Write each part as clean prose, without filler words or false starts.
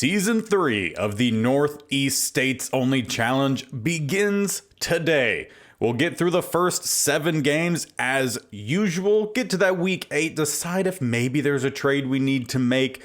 Season 3 of the Northeast States Only Challenge begins today. We'll get through the first 7 games as usual, get to that week 8, decide if maybe there's a trade we need to make.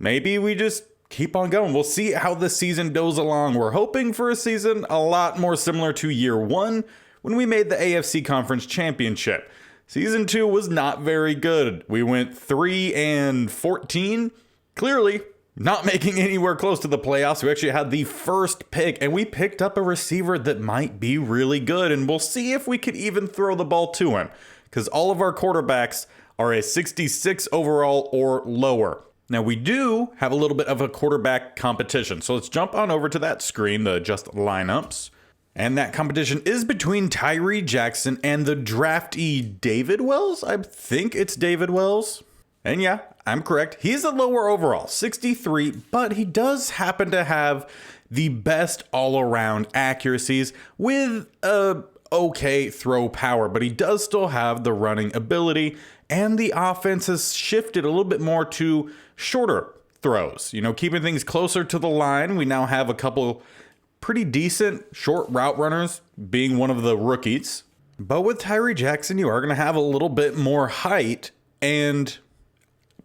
Maybe we just keep on going. We'll see how the season goes along. We're hoping for a season a lot more similar to year 1 when we made the AFC Conference Championship. Season 2 was not very good. We went 3-14. Clearly, not making anywhere close to the playoffs. We actually had the first pick, and we picked up a receiver that might be really good, and we'll see if we could even throw the ball to him, because all of our quarterbacks are a 66 overall or lower. Now, we do have a little bit of a quarterback competition, so let's jump on over to that screen, the just lineups. And that competition is between Tyree Jackson and the draftee David Wells. I think it's David Wells. And yeah, I'm correct. He's a lower overall, 63, but he does happen to have the best all-around accuracies with a okay throw power, but he does still have the running ability, and the offense has shifted a little bit more to shorter throws. You know, keeping things closer to the line. We now have a couple pretty decent short route runners, being one of the rookies. But with Tyree Jackson, you are going to have a little bit more height and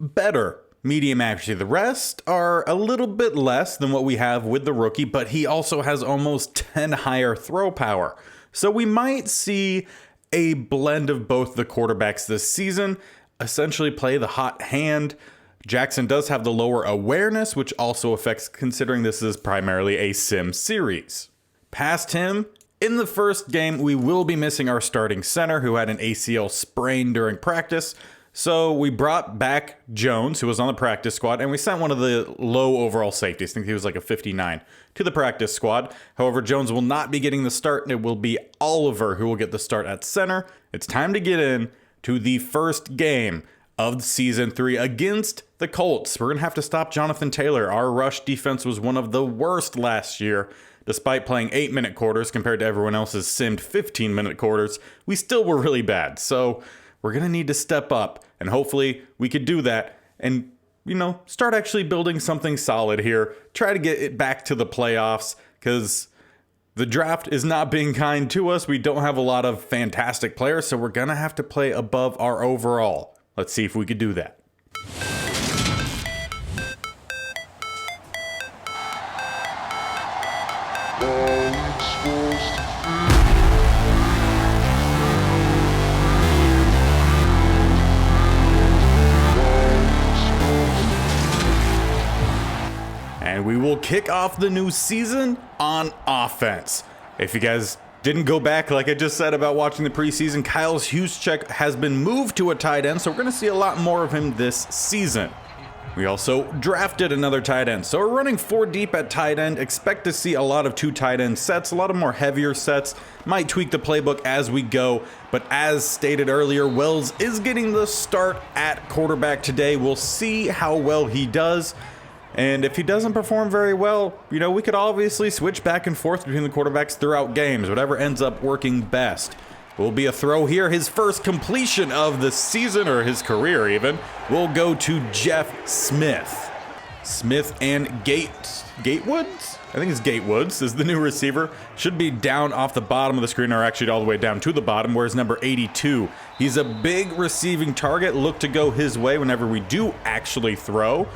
better medium accuracy. The rest are a little bit less than what we have with the rookie, but he also has almost 10 higher throw power. So we might see a blend of both the quarterbacks this season, essentially play the hot hand. Jackson does have the lower awareness, which also affects considering this is primarily a sim series. Past him, in the first game, we will be missing our starting center who had an ACL sprain during practice. So we brought back Jones, who was on the practice squad, and we sent one of the low overall safeties, I think he was like a 59, to the practice squad. However, Jones will not be getting the start, and it will be Oliver who will get the start at center. It's time to get in to the first game of Season 3 against the Colts. We're going to have to stop Jonathan Taylor. Our rush defense was one of the worst last year. Despite playing 8-minute quarters compared to everyone else's simmed 15-minute quarters, we still were really bad. So we're going to need to step up, and hopefully we could do that and, start actually building something solid here. Try to get it back to the playoffs, because the draft is not being kind to us. We don't have a lot of fantastic players, so we're going to have to play above our overall. Let's see if we could do that. And we will kick off the new season on offense. If you guys didn't go back, like I just said about watching the preseason, Kyle Juszczyk has been moved to a tight end, so we're going to see a lot more of him this season. We also drafted another tight end, so we're running 4 deep at tight end. Expect to see a lot of 2 tight end sets, a lot of more heavier sets. Might tweak the playbook as we go, but as stated earlier, Wells is getting the start at quarterback today. We'll see how well he does. And if he doesn't perform very well, we could obviously switch back and forth between the quarterbacks throughout games, whatever ends up working best. Will be a throw here. His first completion of the season, or his career even, will go to Jeff Smith. Smith and Gatewoods? I think it's Gatewoods is the new receiver. Should be down off the bottom of the screen, or actually all the way down to the bottom, whereas number 82. He's a big receiving target. Look to go his way whenever we do actually throw.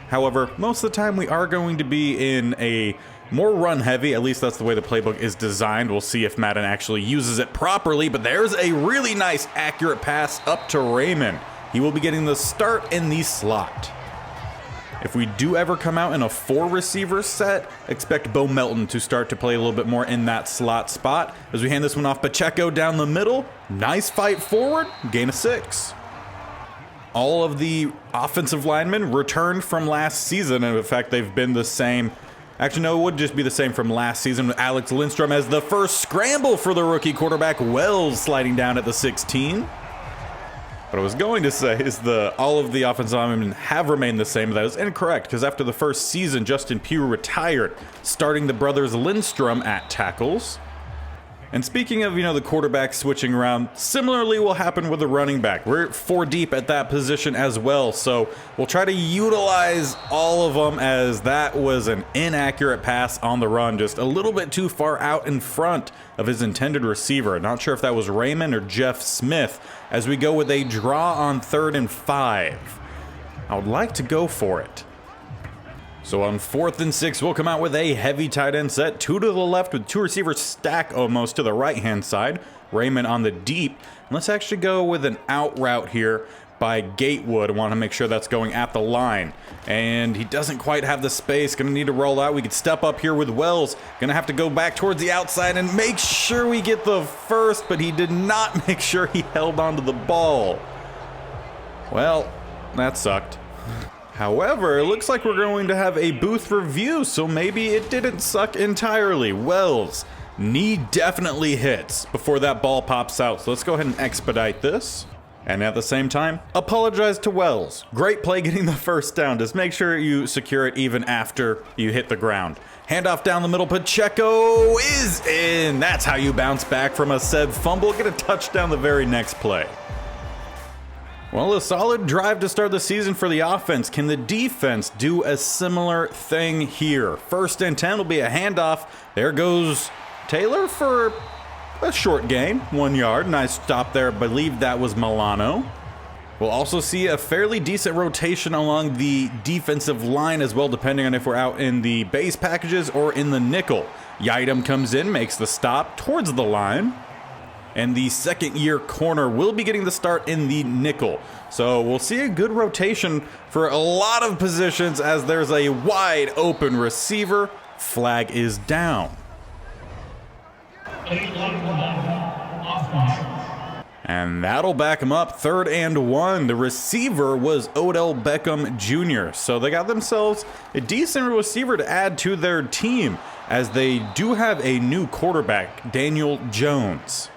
However, most of the time we are going to be in a more run heavy. At least that's the way the playbook is designed. We'll see if Madden actually uses it properly, but there's a really nice accurate pass up to Raymond. He will be getting the start in the slot. If we do ever come out in a 4 receiver set, expect Bo Melton to start to play a little bit more in that slot spot. As we hand this one off, Pacheco down the middle. Nice fight forward, gain of 6. All of the offensive linemen returned from last season, and in fact, they've been the same. Actually, no, it would just be the same from last season with Alex Lindstrom as the first scramble for the rookie quarterback, Wells sliding down at the 16. What I was going to say is all of the offensive linemen have remained the same. That is incorrect, because after the first season, Justin Pugh retired, starting the brothers Lindstrom at tackles. And speaking of, the quarterback switching around, similarly will happen with the running back. We're 4 deep at that position as well, so we'll try to utilize all of them, as that was an inaccurate pass on the run, just a little bit too far out in front of his intended receiver. Not sure if that was Raymond or Jeff Smith, as we go with a draw on 3rd and 5. I would like to go for it. So on 4th and 6, we'll come out with a heavy tight end set. 2 to the left with 2 receivers stack almost to the right-hand side. Raymond on the deep. And let's actually go with an out route here by Gatewood. I want to make sure that's going at the line. And he doesn't quite have the space. Going to need to roll out. We could step up here with Wells. Going to have to go back towards the outside and make sure we get the first, but he did not make sure he held onto the ball. Well, that sucked. However, it looks like we're going to have a booth review, so maybe it didn't suck entirely. Wells, knee definitely hits before that ball pops out, so let's go ahead and expedite this. And at the same time, apologize to Wells. Great play getting the first down. Just make sure you secure it even after you hit the ground. Handoff down the middle, Pacheco is in. That's how you bounce back from a said fumble. Get a touchdown the very next play. Well, a solid drive to start the season for the offense. Can the defense do a similar thing here? 1st and 10 will be a handoff. There goes Taylor for a short gain, 1 yard. Nice stop there. I believe that was Milano. We'll also see a fairly decent rotation along the defensive line as well, depending on if we're out in the base packages or in the nickel. Yidam comes in, makes the stop towards the line. And the 2nd-year corner will be getting the start in the nickel. So we'll see a good rotation for a lot of positions, as there's a wide open receiver. Flag is down. And that'll back him up. 3rd and 1. The receiver was Odell Beckham Jr. So they got themselves a decent receiver to add to their team, as they do have a new quarterback, Daniel Jones.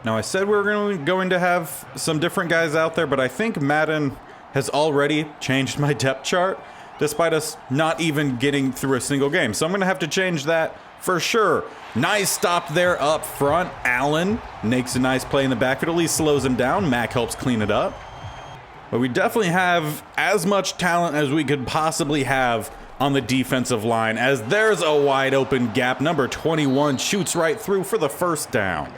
Now, I said we were going to have some different guys out there, but I think Madden has already changed my depth chart, despite us not even getting through a single game. So I'm going to have to change that for sure. Nice stop there up front. Allen makes a nice play in the backfield, at least slows him down. Mack helps clean it up. But we definitely have as much talent as we could possibly have on the defensive line, as there's a wide open gap. Number 21 shoots right through for the first down.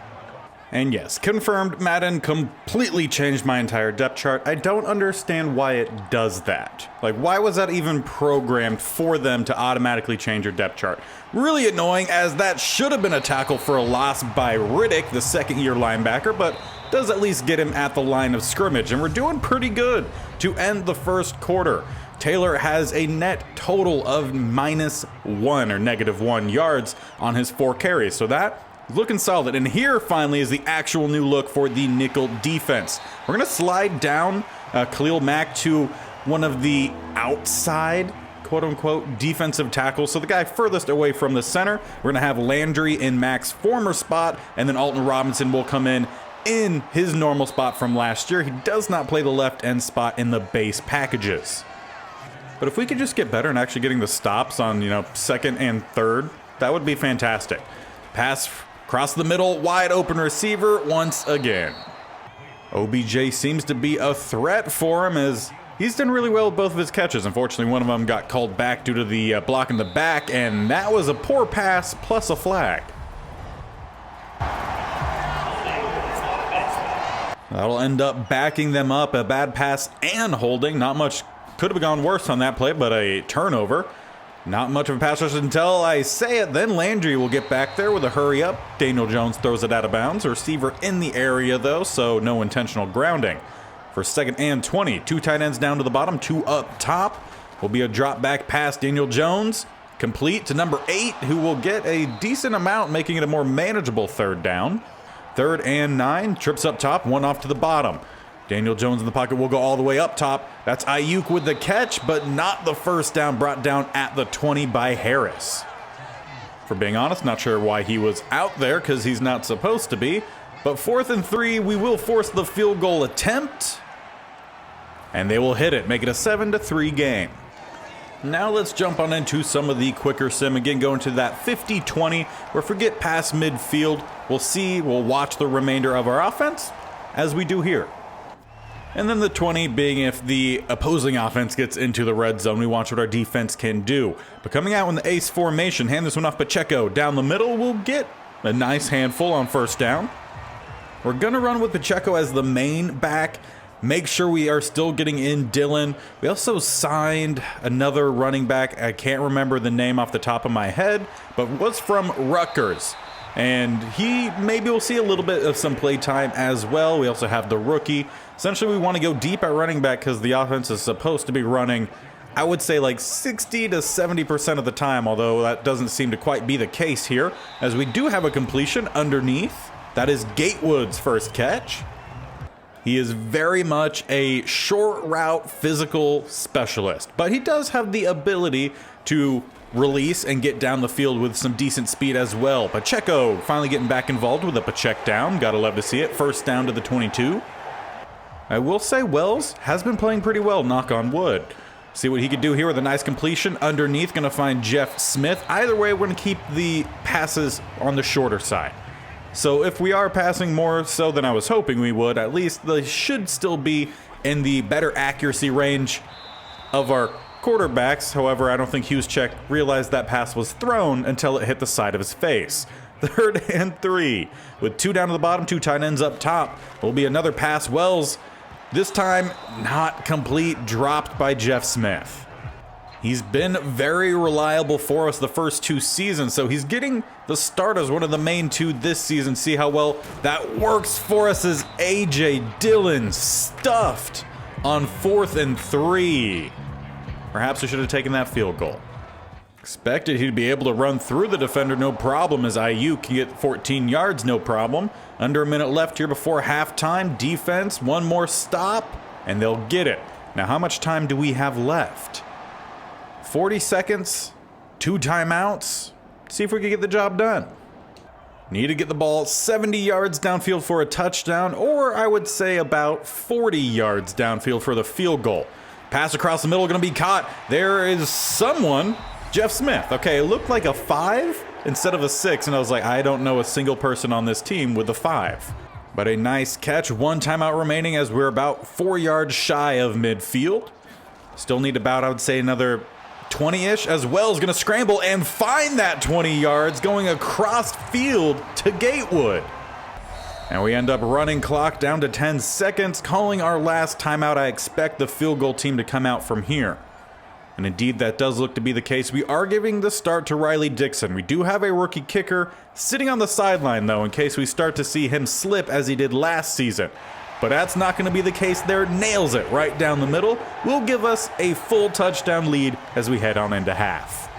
And yes, confirmed, Madden completely changed my entire depth chart. I don't understand why it does that. Like, why was that even programmed for them to automatically change your depth chart? Really annoying, as that should have been a tackle for a loss by Riddick, the 2nd-year linebacker, but does at least get him at the line of scrimmage. And we're doing pretty good to end the 1st quarter. Taylor has a net total of -1 or -1 yards on his 4 carries. So that looking solid. And here finally is the actual new look for the nickel defense. We're going to slide down Khalil Mack to one of the outside, quote unquote, defensive tackles. So the guy furthest away from the center. We're going to have Landry in Mack's former spot, and then Alton Robinson will come in his normal spot from last year. He does not play the left end spot in the base packages. But if we could just get better in actually getting the stops on, 2nd and 3rd, that would be fantastic. Pass across the middle, wide open receiver once again. OBJ seems to be a threat for him, as he's done really well with both of his catches. Unfortunately, one of them got called back due to the block in the back, and that was a poor pass plus a flag. That'll end up backing them up. A bad pass and holding. Not much could have gone worse on that play, but a turnover. Not much of a pass rush until I say it. Then Landry will get back there with a hurry up. Daniel Jones throws it out of bounds. Receiver in the area, though, so no intentional grounding. For 2nd and 20, 2 tight ends down to the bottom, 2 up top. Will be a drop back pass. Daniel Jones complete to number 8, who will get a decent amount, making it a more manageable 3rd down. 3rd and 9, trips up top, 1 off to the bottom. Daniel Jones in the pocket will go all the way up top. That's Ayuk with the catch, but not the first down, brought down at the 20 by Harris. For being honest, not sure why he was out there, because he's not supposed to be. But 4th and 3, we will force the field goal attempt. And they will hit it, make it a 7-3 game. Now let's jump on into some of the quicker sim. Again, going to that 50-20, where if we get past midfield, we'll watch the remainder of our offense, as we do here. And then the 20 being if the opposing offense gets into the red zone, we watch what our defense can do. But coming out in the ace formation, hand this one off Pacheco. Down the middle, we'll get a nice handful on first down. We're going to run with Pacheco as the main back. Make sure we are still getting in Dylan. We also signed another running back. I can't remember the name off the top of my head, but was from Rutgers. And he maybe will see a little bit of some play time as well. We also have the rookie. Essentially, we want to go deep at running back because the offense is supposed to be running, I would say, like 60 to 70% of the time, although that doesn't seem to quite be the case here, as we do have a completion underneath. That is Gatewood's first catch. He is very much a short route physical specialist, but he does have the ability to release and get down the field with some decent speed as well. Pacheco finally getting back involved with a Pacheco down. Gotta love to see it. First down to the 22. I will say Wells has been playing pretty well, knock on wood. See what he could do here with a nice completion underneath. Gonna find Jeff Smith. Either way, we're gonna keep the passes on the shorter side. So if we are passing more so than I was hoping we would, at least they should still be in the better accuracy range of our quarterbacks. However, I don't think Juszczyk realized that pass was thrown until it hit the side of his face. 3rd and 3. With 2 down to the bottom, 2 tight ends up top. Will be another pass. Wells, this time not complete, dropped by Jeff Smith. He's been very reliable for us the first 2 seasons, so he's getting the start as one of the main 2 this season. See how well that works for us as A.J. Dillon stuffed on 4th and 3. Perhaps we should have taken that field goal. Expected he'd be able to run through the defender no problem, as IU can get 14 yards no problem. Under a minute left here before halftime. Defense, one more stop, and they'll get it. Now, how much time do we have left? 40 seconds, 2 timeouts. See if we can get the job done. Need to get the ball 70 yards downfield for a touchdown, or I would say about 40 yards downfield for the field goal. Pass across the middle, going to be caught. There is someone, Jeff Smith. Okay, it looked like a 5 instead of a 6, and I was like, I don't know a single person on this team with a 5. But a nice catch, 1 timeout remaining as we're about 4 yards shy of midfield. Still need about, I would say, another 20-ish, as Wells going to scramble and find that 20 yards going across field to Gatewood. And we end up running clock down to 10 seconds, calling our last timeout. I expect the field goal team to come out from here. And indeed, that does look to be the case. We are giving the start to Riley Dixon. We do have a rookie kicker sitting on the sideline, though, in case we start to see him slip as he did last season. But that's not going to be the case there. Nails it right down the middle. Will give us a full touchdown lead as we head on into half.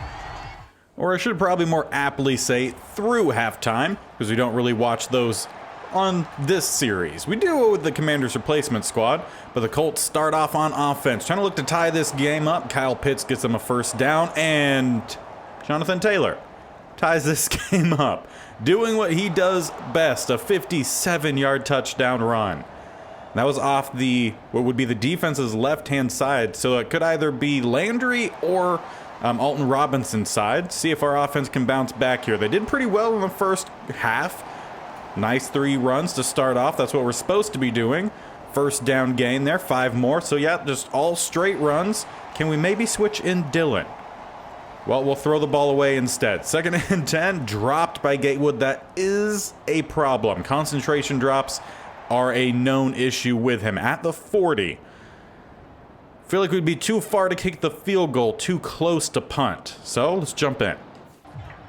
Or I should probably more aptly say through halftime, because we don't really watch those on this series. We do with the Commanders replacement squad, but the Colts start off on offense, trying to look to tie this game up. Kyle Pitts gets them a first down, and Jonathan Taylor ties this game up, doing what he does best, a 57-yard touchdown run. That was off what would be the defense's left-hand side, so it could either be Landry or Alton Robinson's side. See if our offense can bounce back here. They did pretty well in the first half. Nice 3 runs to start off. That's what we're supposed to be doing. First down gain there, 5 more. So yeah, just all straight runs. Can we maybe switch in Dillon? Well, we'll throw the ball away instead. 2nd and 10, dropped by Gatewood. That is a problem. Concentration drops are a known issue with him at the 40. Feel like we'd be too far to kick the field goal, too close to punt. So let's jump in.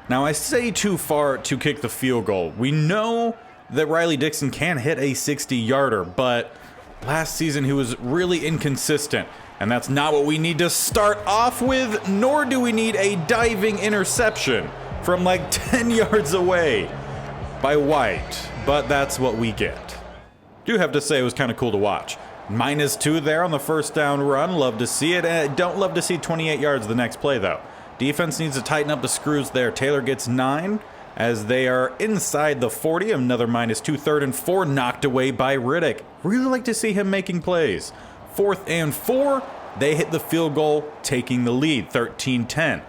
Now, I say too far to kick the field goal. We know that Riley Dixon can hit a 60-yarder, but last season he was really inconsistent, and that's not what we need to start off with, nor do we need a diving interception from like 10 yards away by White, but that's what we get. Do have to say it was kind of cool to watch. -2 there on the first down run. Love to see it. Don't love to see 28 yards the next play, though. Defense needs to tighten up the screws there. Taylor gets 9 as they are inside the 40. Another -2. 3rd and 4 knocked away by Riddick. Really like to see him making plays. 4th and 4. They hit the field goal, taking the lead, 13-10.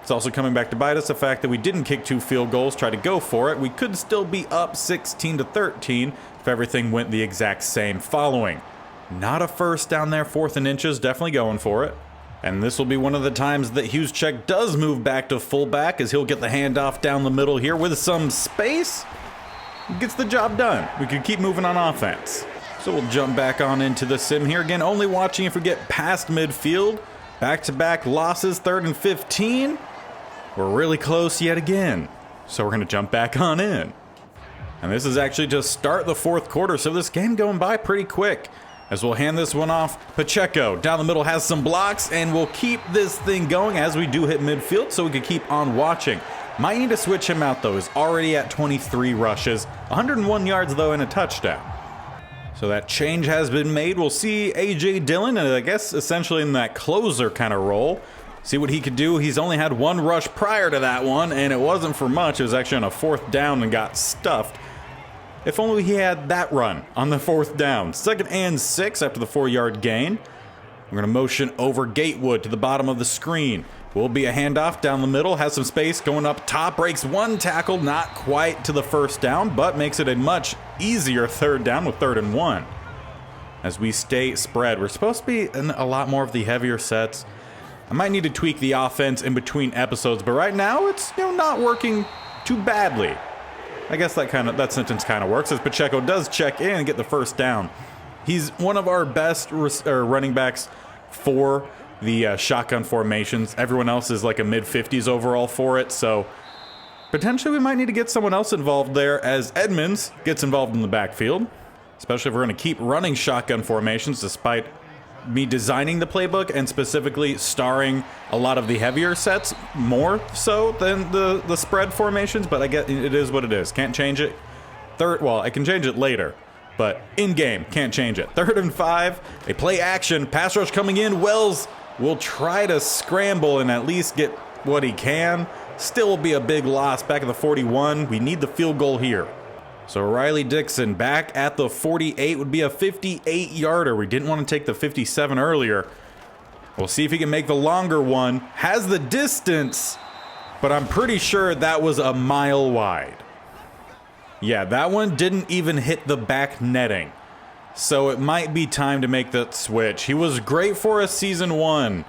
It's also coming back to bite us, the fact that we didn't kick 2 field goals, try to go for it. We could still be up 16-13 if everything went the exact same following. Not a first down there, 4th and inches, definitely going for it. And this will be one of the times that Juszczyk does move back to fullback, as he'll get the handoff down the middle here with some space. Gets the job done. We can keep moving on offense. So we'll jump back on into the sim here. Again, only watching if we get past midfield. Back-to-back losses, 3rd and 15. We're really close yet again. So we're going to jump back on in. And this is actually to start the 4th quarter, so this game going by pretty quick. As we'll hand this one off, Pacheco down the middle has some blocks, and we'll keep this thing going as we do hit midfield so we can keep on watching. Might need to switch him out though. He's already at 23 rushes, 101 yards though, and a touchdown. So that change has been made. We'll see A.J. Dillon, and I guess essentially in that closer kind of role. See what he could do. He's only had 1 rush prior to that one, and it wasn't for much. It was actually on a 4th down and got stuffed. If only he had that run on the 4th down. 2nd and 6 after the 4-yard gain. We're going to motion over Gatewood to the bottom of the screen. Will be a handoff down the middle. Has some space going up top. Breaks 1 tackle. Not quite to the 1st down, but makes it a much easier 3rd down with 3rd and 1. As we stay spread. We're supposed to be in a lot more of the heavier sets. I might need to tweak the offense in between episodes, but right now it's not working too badly. I guess that sentence kind of works, as Pacheco does check in and get the 1st down. He's one of our best running backs for the shotgun formations. Everyone else is like a mid-50s overall for it, so potentially we might need to get someone else involved there as Edmonds gets involved in the backfield, especially if we're going to keep running shotgun formations despite me designing the playbook and specifically starring a lot of the heavier sets more so than the spread formations, but I get it is what it is. Can't change it. I can change it later, but in game can't change it. 3rd and 5, a play action, pass rush coming in. Wells will try to scramble and at least get what he can. Still will be a big loss back at the 41. We need the field goal here. So Riley Dixon back at the 48 would be a 58-yarder. We didn't want to take the 57 earlier. We'll see if he can make the longer one. Has the distance, but I'm pretty sure that was a mile wide. Yeah, that one didn't even hit the back netting. So it might be time to make that switch. He was great for us season 1,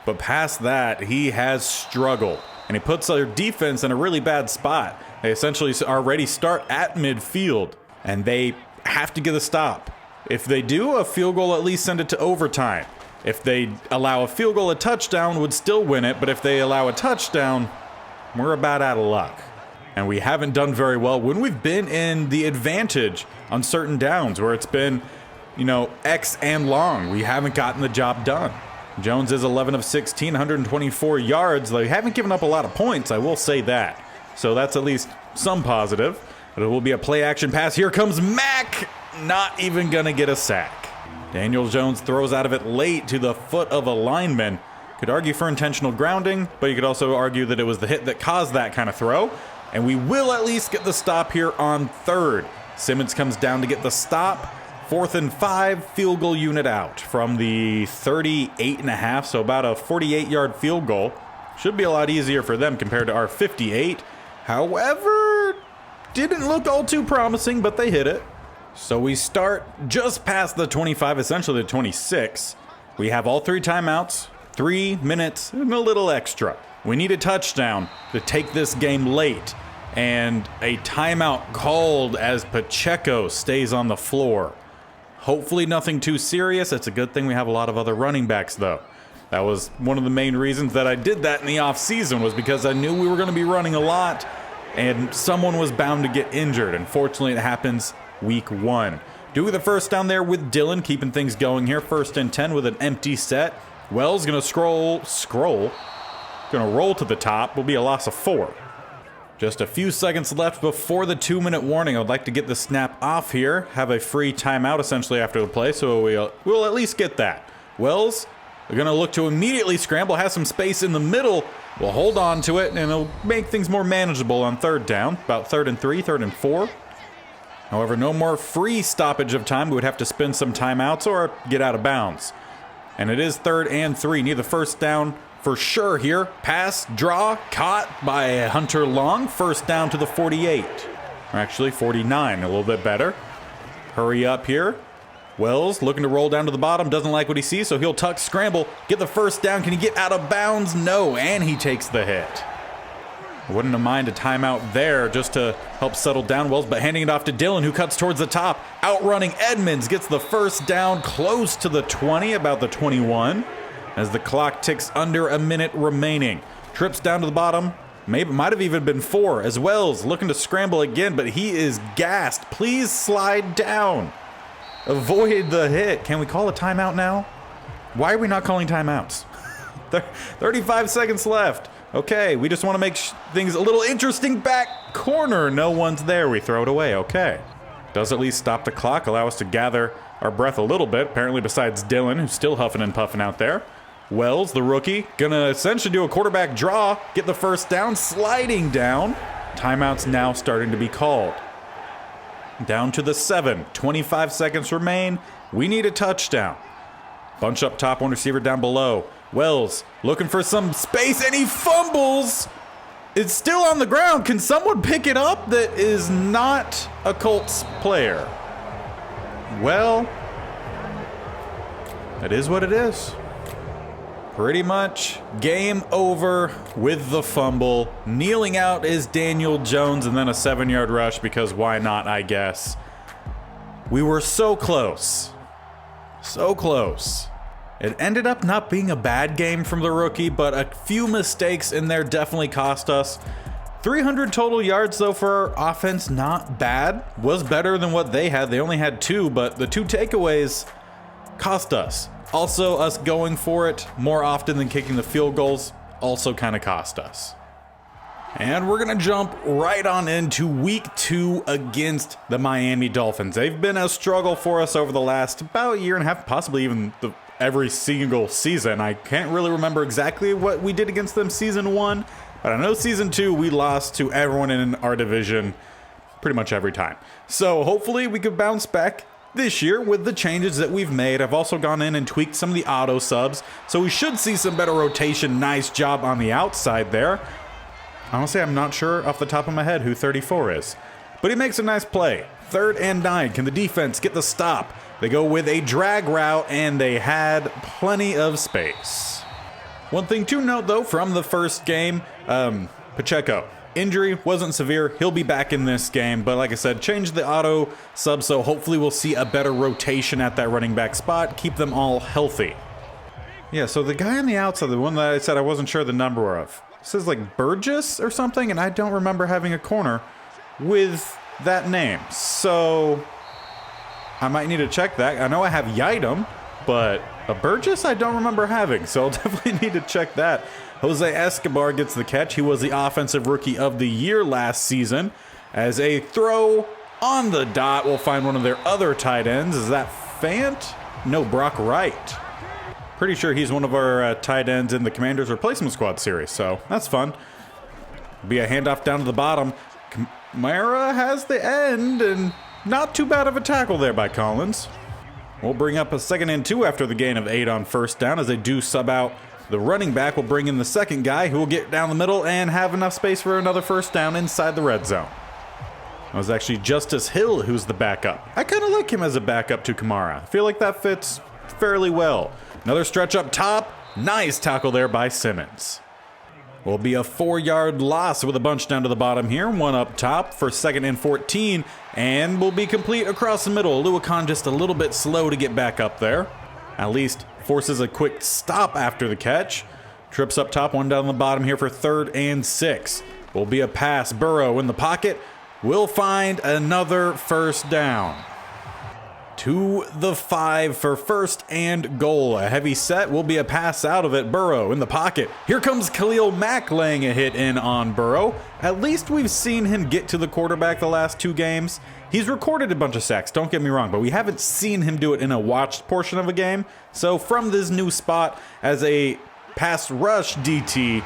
but past that, he has struggled. And he puts their defense in a really bad spot. They essentially already start at midfield, and they have to get a stop. If they do, a field goal at least send it to overtime. If they allow a field goal, a touchdown would still win it, but if they allow a touchdown, we're about out of luck. And we haven't done very well when we've been in the advantage on certain downs where it's been, X and long. We haven't gotten the job done. Jones is 11 of 16, 124 yards. They haven't given up a lot of points, I will say that. So that's at least some positive. But it will be a play action pass. Here comes Mack. Not even going to get a sack. Daniel Jones throws out of it late to the foot of a lineman. Could argue for intentional grounding, but you could also argue that it was the hit that caused that kind of throw. And we will at least get the stop here on 3rd. Simmons comes down to get the stop. 4th and 5, field goal unit out from the 38.5, so about a 48-yard field goal. Should be a lot easier for them compared to our 58. However, didn't look all too promising, but they hit it. So we start just past the 25, essentially the 26. We have all 3 timeouts, 3 minutes, and a little extra. We need a touchdown to take this game late, and a timeout called as Pacheco stays on the floor. Hopefully nothing too serious. It's a good thing we have a lot of other running backs, though. That was one of the main reasons that I did that in the offseason, was because I knew we were going to be running a lot, and someone was bound to get injured. Unfortunately, it happens week 1. Doing the 1st down there with Dillon, keeping things going here. 1st and 10 with an empty set. Wells going to scroll. Going to roll to the top. Will be a loss of 4. Just a few seconds left before the 2-minute warning. I would like to get the snap off here. Have a free timeout essentially after the play, so we'll at least get that. Wells, we're going to look to immediately scramble. Has some space in the middle. We'll hold on to it, and it'll make things more manageable on 3rd down. About 3rd and 3, 3rd and 4. However, no more free stoppage of time. We would have to spend some timeouts or get out of bounds. And it is 3rd and 3. Need the first down for sure here. Pass, draw, caught by Hunter Long. First down to the 48. Or actually 49, a little bit better. Hurry up here. Wells looking to roll down to the bottom. Doesn't like what he sees, so he'll tuck, scramble, get the first down. Can he get out of bounds? No, and he takes the hit. Wouldn't have minded a timeout there just to help settle down Wells, but handing it off to Dillon, who cuts towards the top. Outrunning Edmonds, gets the first down close to the 20, about the 21, as the clock ticks under a minute remaining. Trips down to the bottom. Maybe might have even been 4, as Wells looking to scramble again, but he is gassed. Please slide down. Avoid the hit. Can we call a timeout now? Why are we not calling timeouts? 35 seconds left. Okay, we just want to make things a little interesting. Back corner. No one's there. We throw it away. Okay. Does at least stop the clock, allow us to gather our breath a little bit. Apparently besides Dillon, who's still huffing and puffing out there. Wells, the rookie, gonna essentially do a quarterback draw, get the first down, sliding down. Timeout's now starting to be called. Down to the 7. 25 seconds remain. We need a touchdown. Bunch up top, one receiver down below. Wells looking for some space, and he fumbles. It's still on the ground. Can someone pick it up that is not a Colts player? Well, that is what it is. Pretty much game over with the fumble. Kneeling out is Daniel Jones, and then a 7-yard rush because why not, I guess. We were so close. So close. It ended up not being a bad game from the rookie, but a few mistakes in there definitely cost us. 300 total yards, though, for our offense, not bad. Was better than what they had. They only had 2, but the 2 takeaways cost us. Also, us going for it more often than kicking the field goals also kind of cost us. And we're going to jump right on into week 2 against the Miami Dolphins. They've been a struggle for us over the last about year and a half, possibly even every single season. I can't really remember exactly what we did against them season 1, but I know season 2 we lost to everyone in our division pretty much every time. So hopefully we could bounce back this year with the changes that we've made. I've also gone in and tweaked some of the auto subs, so we should see some better rotation. Nice job on the outside there. Honestly, I'm not sure off the top of my head who 34 is, but he makes a nice play. 3rd and 9. Can the defense get the stop? They go with a drag route, and they had plenty of space. One thing to note, though, from the first game, Pacheco. Injury wasn't severe. He'll be back in this game, but like I said, change the auto sub, so hopefully we'll see a better rotation at that running back spot, keep them all healthy. Yeah, so the guy on the outside, the one that I said I wasn't sure the number of, says like Burgess or something, and I don't remember having a corner with that name, so I might need to check that. I know I have Yitem, but a Burgess I don't remember having, so I'll definitely need to check that. Jose Escobar gets the catch. He was the offensive rookie of the year last season. As a throw on the dot, we'll find one of their other tight ends. Is that Fant? No, Brock Wright. Pretty sure he's one of our tight ends in the Commanders Replacement Squad series, so that's fun. Be a handoff down to the bottom. Kamara has the end, and not too bad of a tackle there by Collins. We'll bring up a 2nd and 2 after the gain of 8 on first down as they do sub out the running back. Will bring in the second guy who will get down the middle and have enough space for another first down inside the red zone. It was actually Justice Hill who's the backup. I kind of like him as a backup to Kamara. I feel like that fits fairly well. Another stretch up top. Nice tackle there by Simmons. Will be a 4-yard loss with a bunch down to the bottom here. One up top for 2nd and 14, and will be complete across the middle. Luakan just a little bit slow to get back up there. At least forces a quick stop after the catch. Trips up top, one down the bottom here for 3rd and 6. Will be a pass. Burrow in the pocket. Will find another first down. To the 5 for 1st and goal. A heavy set will be a pass out of it. Burrow in the pocket. Here comes Khalil Mack laying a hit in on Burrow. At least we've seen him get to the quarterback the last 2 games. He's recorded a bunch of sacks, don't get me wrong, but we haven't seen him do it in a watched portion of a game. So from this new spot as a pass rush DT,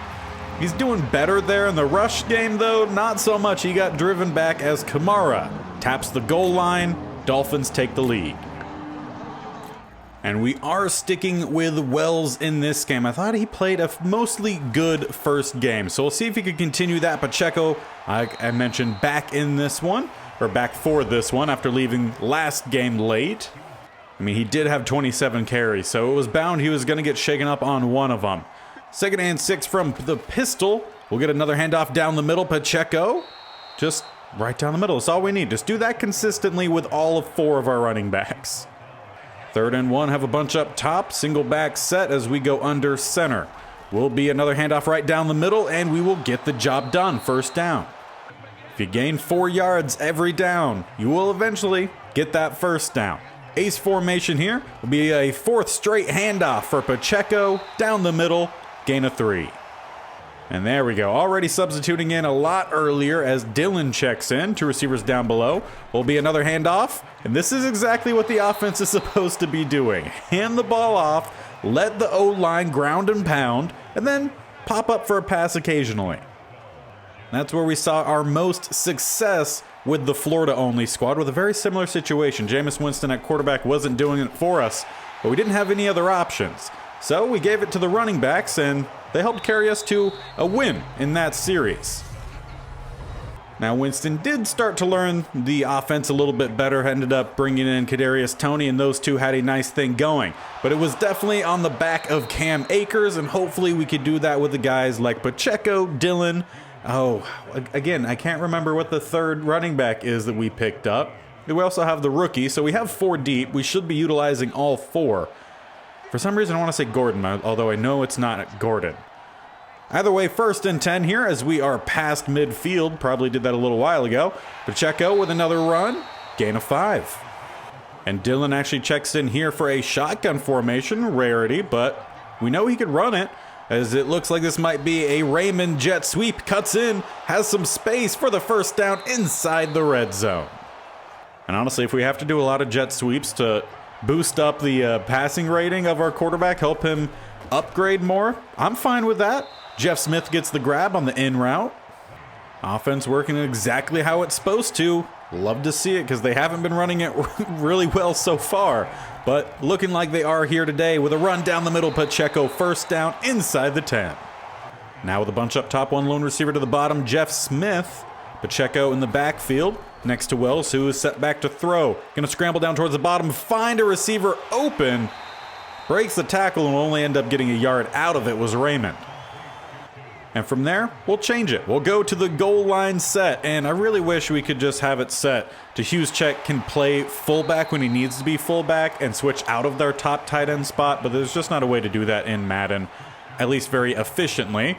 he's doing better there. In the rush game, though, not so much. He got driven back as Kamara taps the goal line. Dolphins take the lead. And we are sticking with Wells in this game. I thought he played a mostly good first game, so we'll see if he could continue that. Pacheco, I mentioned, back in this one, or back for this one after leaving last game late. I mean, he did have 27 carries, so it was bound he was going to get shaken up on one of them. 2nd and 6 from the pistol. We'll get another handoff down the middle. Pacheco, just right down the middle. That's all we need. Just do that consistently with all of 4 of our running backs. 3rd and 1, have a bunch up top. Single back set as we go under center. Will be another handoff right down the middle, and we will get the job done. 1st down. If you gain 4 yards every down, you will eventually get that 1st down. Ace formation here will be a 4th straight handoff for Pacheco down the middle, gain of 3. And there we go, already substituting in a lot earlier as Dylan checks in. 2 receivers down below. Will be another handoff, and this is exactly what the offense is supposed to be doing. Hand the ball off, let the O-line ground and pound, and then pop up for a pass occasionally. That's where we saw our most success with the Florida-only squad, with a very similar situation. Jameis Winston at quarterback wasn't doing it for us, but we didn't have any other options. So we gave it to the running backs, and they helped carry us to a win in that series. Now, Winston did start to learn the offense a little bit better, ended up bringing in Kadarius Toney, and those two had a nice thing going. But it was definitely on the back of Cam Akers, and hopefully we could do that with the guys like Pacheco, Dylan. Oh, again, I can't remember what the 3rd running back is that we picked up. We also have the rookie, so we have 4 deep. We should be utilizing all 4. For some reason, I want to say Gordon, although I know it's not Gordon. Either way, 1st and 10 here as we are past midfield. Probably did that a little while ago. Pacheco with another run, gain of 5. And Dylan actually checks in here for a shotgun formation, rarity, but we know he could run it, as it looks like this might be a Raymond jet sweep. Cuts in, has some space for the 1st down inside the red zone. And honestly, if we have to do a lot of jet sweeps to boost up the passing rating of our quarterback, help him upgrade more, I'm fine with that. Jeff Smith gets the grab on the in route. Offense working exactly how it's supposed to. Love to see it because they haven't been running it really well so far. But looking like they are here today with a run down the middle. Pacheco 1st down inside the 10. Now with a bunch up top, 1 lone receiver to the bottom, Jeff Smith. Pacheco in the backfield next to Wells, who is set back to throw. Going to scramble down towards the bottom, find a receiver open. Breaks the tackle and will only end up getting a yard out of it, was Raymond. And from there, we'll change it. We'll go to the goal line set, and I really wish we could just have it set to Juszczyk can play fullback when he needs to be fullback and switch out of their top tight end spot, but there's just not a way to do that in Madden, at least very efficiently.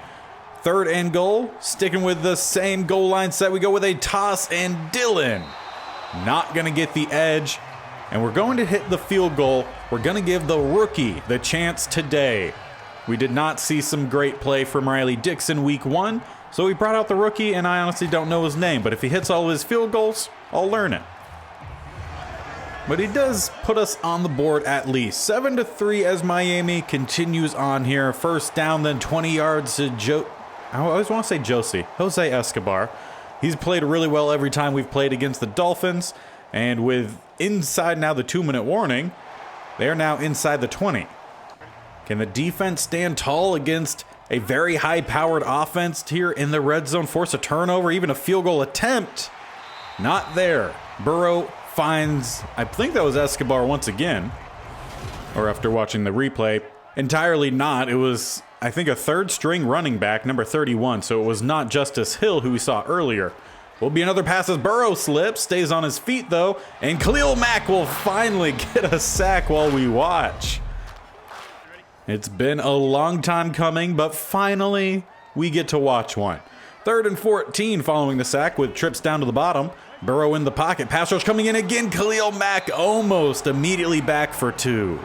3rd and goal, sticking with the same goal line set. We go with a toss, and Dylan not going to get the edge, and we're going to hit the field goal. We're going to give the rookie the chance today. We did not see some great play from Riley Dixon week 1, so we brought out the rookie, and I honestly don't know his name, but if he hits all of his field goals, I'll learn it. But he does put us on the board at least. 7-3 as Miami continues on here. 1st down, then 20 yards to I always want to say Jose Escobar. He's played really well every time we've played against the Dolphins, and with inside now the 2-minute warning, they are now inside the 20. Can the defense stand tall against a very high-powered offense here in the red zone? Force a turnover, even a field goal attempt? Not there. Burrow finds, I think that was Escobar once again, or after watching the replay. Entirely not. It was, I think, a 3rd-string running back, number 31, so it was not Justice Hill, who we saw earlier. Will be another pass as Burrow slips, stays on his feet, though, and Khalil Mack will finally get a sack while we watch. It's been a long time coming, but finally we get to watch one. 3rd and 14 following the sack with trips down to the bottom. Burrow in the pocket. Pass rush coming in again. Khalil Mack almost immediately back for 2.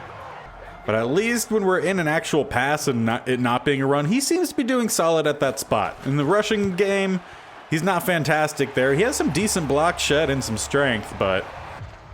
But at least when we're in an actual pass and it not being a run, he seems to be doing solid at that spot. In the rushing game, he's not fantastic there. He has some decent block shed and some strength, but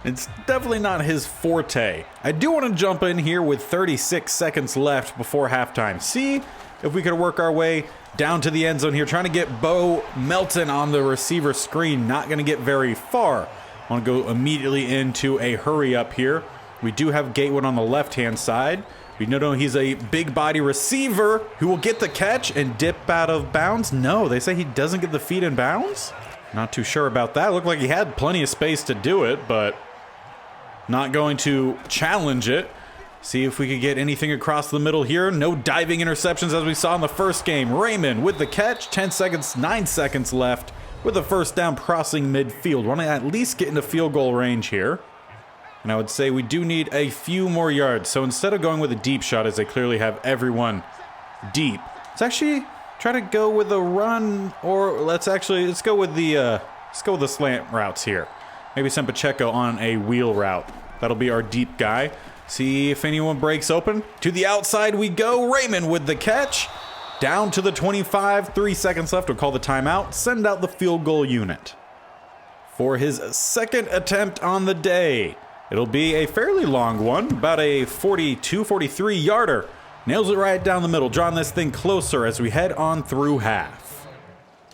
it's definitely not his forte. I do want to jump in here with 36 seconds left before halftime. See if we could work our way down to the end zone here. Trying to get Bo Melton on the receiver screen. Not going to get very far. I want to go immediately into a hurry up here We do have Gatewood on the left-hand side. We know he's a big body receiver who will get the catch and dip out of bounds. No, they say he doesn't get the feet in bounds. Not too sure about that. Looked like he had plenty of space to do it, but not going to challenge it. See if we could get anything across the middle here. No diving interceptions as we saw in the first game. Raymond with the catch. 9 seconds left with a first down crossing midfield. Want to at least get into field goal range here. And I would say we do need a few more yards. So instead of going with a deep shot, as they clearly have everyone deep, let's actually try to go with a run, or let's go with the slant routes here. Maybe send Pacheco on a wheel route. That'll be our deep guy. See if anyone breaks open. To the outside we go. Raymond with the catch. Down to the 25. 3 seconds left. We'll call the timeout. Send out the field goal unit. For his second attempt on the day. It'll be a fairly long one. About a 42, 43 yarder. Nails it right down the middle. Drawing this thing closer as we head on through half.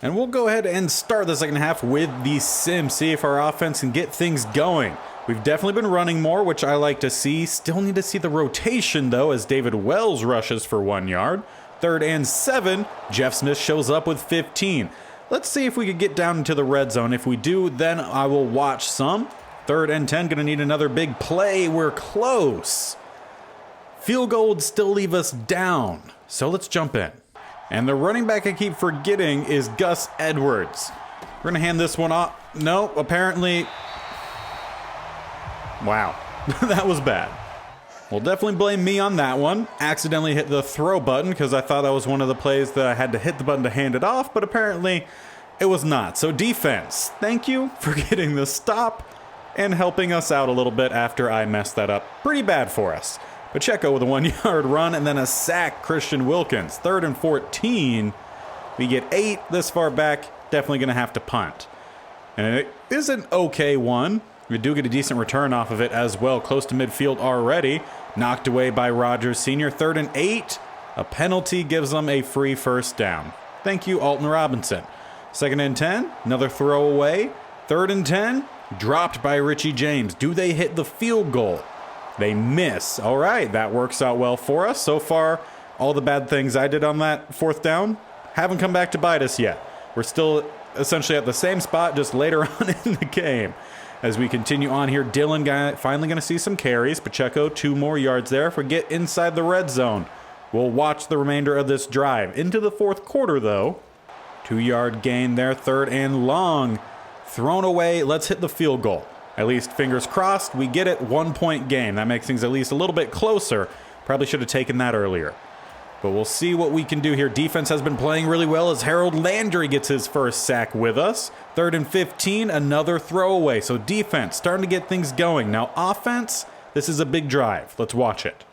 And we'll go ahead and start the second half with the sim. See if our offense can get things going. We've definitely been running more, which I like to see. Still need to see the rotation, though, as David Wells rushes for 1 yard. 3rd and 7. Jeff Smith shows up with 15. Let's see if we could get down into the red zone. If we do, then I will watch some. 3rd and 10. Going to need another big play. We're close. Field goal would still leave us down. So let's jump in. And the running back I keep forgetting is Gus Edwards. We're going to hand this one off. No, apparently... Wow, that was bad. We'll definitely blame me on that one. Accidentally hit the throw button because I thought that was one of the plays that I had to hit the button to hand it off, but apparently it was not. So defense, thank you for getting the stop and helping us out a little bit after I messed that up pretty bad for us. Pacheco with a 1 yard run and then a sack. Christian Wilkins. 3rd and 14. We get 8 this far back. Definitely going to have to punt. And it is an okay one. We do get a decent return off of it as well. Close to midfield already. Knocked away by Rogers Sr. 3rd and 8. A penalty gives them a free first down. Thank you, Alton Robinson. 2nd and 10. Another throwaway. 3rd and 10. Dropped by Richie James. Do they hit the field goal? They miss. All right, that works out well for us. So far, all the bad things I did on that 4th down haven't come back to bite us yet. We're still essentially at the same spot, just later on in the game. As we continue on here, Dylan finally going to see some carries. Pacheco, 2 more yards there. If we get inside the red zone, we'll watch the remainder of this drive. Into the 4th quarter, though. 2 yard gain there, 3rd and long. Thrown away. Let's hit the field goal. At least, fingers crossed, we get it. 1 point game. That makes things at least a little bit closer. Probably should have taken that earlier. But we'll see what we can do here. Defense has been playing really well as Harold Landry gets his first sack with us. 3rd and 15, another throwaway. So defense starting to get things going. Now offense, this is a big drive. Let's watch it.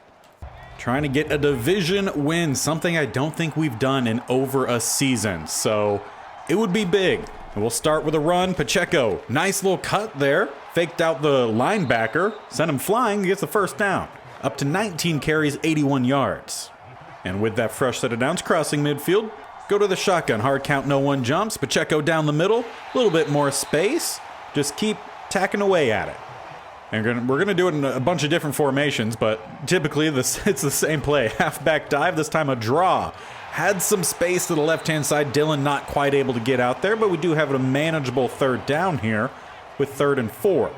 Trying to get a division win, something I don't think we've done in over a season. So it would be big. And we'll start with a run. Pacheco, nice little cut there. Faked out the linebacker, sent him flying, gets the first down. Up to 19 carries, 81 yards. And with that fresh set of downs, crossing midfield, go to the shotgun. Hard count, no one jumps. Pacheco down the middle, a little bit more space. Just keep tacking away at it. And we're going to do it in a bunch of different formations, but typically it's the same play. Halfback dive, this time a draw. Had some space to the left-hand side. Dylan not quite able to get out there, but we do have a manageable 3rd down here with 3rd and 4.